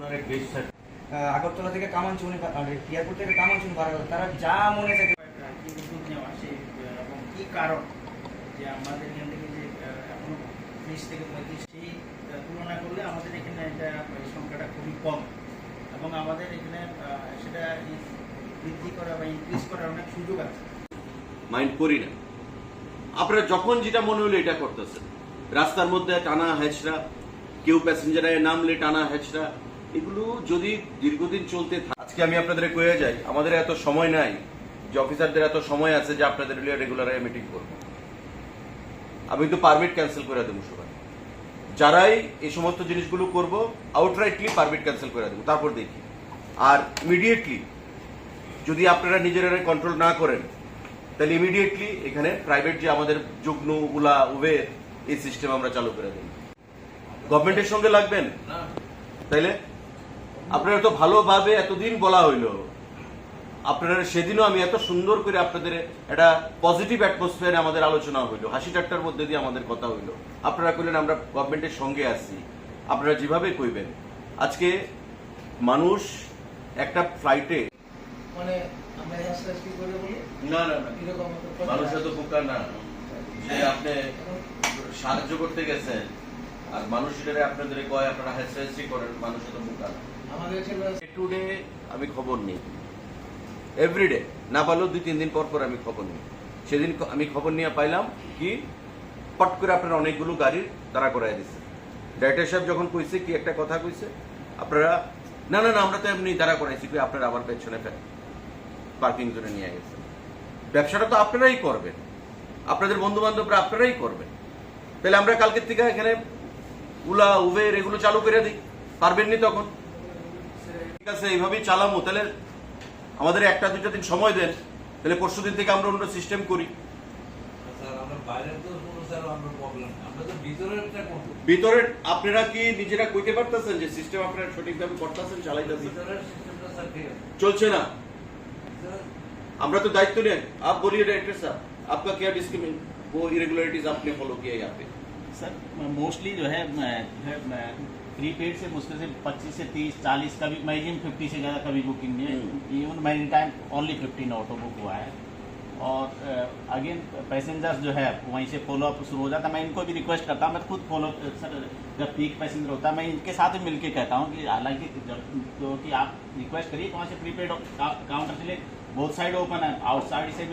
অনেক বেশি স্যার। আগরতলা থেকে কামানচুনি এয়ারপোর্ট থেকে কামানচুনি ভাড়া করে তারা যা মনে চায় কি উদ্যোগ নেওয়া সেই এবং কি কারণ যে আমাদের এখান থেকে যে এখনো 30 থেকে 35 সেই তুলনা করলে আমাদের এখানে এটা এই সংখ্যাটা খুবই কম এবং আমাদের এখানে সেটা বৃদ্ধি করা বা ইনক্রিজ করার অনেক সুযোগ আছে। মাইন্ড করি না, আপনারা যখন যেটা মনে হলো এটা করতেছেন। রাস্তার মধ্যে টানা হেঁচড়া, কেউ প্যাসেঞ্জারে নামলে টানা হেঁচড়া, এগুলো যদি দীর্ঘদিন চলতে থাকে। আজকে আমি আপনাদের কয়ে যাই, আমাদের এত সময় নাই যে অফিসারদের এত সময় আছে যে আপনাদের রেগুলার মিটিং করবো। আমি তো পারমিট ক্যান্সেল করে দেবো সবাই, যারাই এই সমস্ত জিনিসগুলো করবো আউটরাইটলি পারমিট ক্যান্সেল করে দেবো, তারপর দেখি। আর ইমিডিয়েটলি যদি আপনারা নিজেরা কন্ট্রোল না করেন তাহলে ইমিডিয়েটলি এখানে প্রাইভেট যে আমাদের যুগ্ন উলা উবের এই সিস্টেম আমরা চালু করে দেব। গভর্নমেন্টের সঙ্গে লাগবেন তাইলে আপনারা তো ভালোভাবে এতদিন বলা হইলো, আপনারা সেদিনও আমি এত সুন্দর করে আপনাদের একটা পজিটিভ অ্যাটমসফিয়ারে আমাদের আলোচনা হইলো, হাসি ঠাট্টার মধ্যে দিয়ে আমাদের কথা হইলো। আপনারা কইলেন আমরা গভর্নমেন্টের সঙ্গে আছি, আপনারা যেভাবে কইবেন। আজকে মানুষ একটা ফ্লাইটে মানে আমরা কি করে বলি না না না মানুষ তো বোকা না যে আপনি সাহায্য করতে গেছেন আর মানুষ এটারে আপনাদের কয় আপনারা হেসি করেন, মানুষ তো বোকা না। আমাদের ছেলে টুডে আমি খবর নিই এভরিডে, না পারলেও 2-3 দিন পর পর আমি খবর নিই। সেদিন আমি খবর নিয়ে পাইলাম কি পট করে আপনারা অনেকগুলো গাড়ির দাঁড়া করাই দিচ্ছে। ডাইরেক্টর সাহেব যখন কইছে কি একটা কথা কইছে, আপনারা না না না আমরা তো এমনি দাঁড়া করাইছি, আপনারা আবার পেছনে পার্কিং জোনে নিয়ে গেছে। ব্যবসাটা তো আপনারাই করবেন, আপনাদের বন্ধু বান্ধবরা আপনারাই করবেন। তাহলে আমরা কালকের থেকে এখানে উলা উবের এগুলো চালু করে দিই, পারবেন নি তখন? ঠিক আছে, এইভাবেই চালামো। তাহলে আমাদের 1-2 দিন সময় দেন, তাহলে পরশু দিন থেকে আমরা অন্য সিস্টেম করি। ভিতরের আপনারা কি নিজেরা কইতে পারতেছেন যে সিস্টেম আপনারা সঠিকভাবে করতেছেন, চালাইতেছেন? চলছে না, আমরা तो दायित्व लें। आप बोलिए डायरेक्टर साहब, आपका क्या डिस्क्रिमिनेट वो इरेगुलरिटीज आपने फॉलो किया यहाँ पे? सर मोस्टली जो है प्रीपेड से मुश्किल से 25 से 30 40 का भी मैक्सिमम 50 से ज़्यादा कभी बुकिंग नहीं है। Even many time only 15 auto book हुआ है। और अगेन पैसेंजर्स जो है वहीं से फॉलो अप शुरू हो जाता है। मैं इनको भी रिक्वेस्ट करता हूँ, मैं खुद फॉलो सर जब पीक पैसेंजर होता है मैं इनके साथ मिल के कहता हूँ कि हालांकि तो कि आप रिक्वेस्ट करिए वहाँ से प्रीपेड काउंटर से ले, बोथ साइड ओपन है, आउटसाइड से भी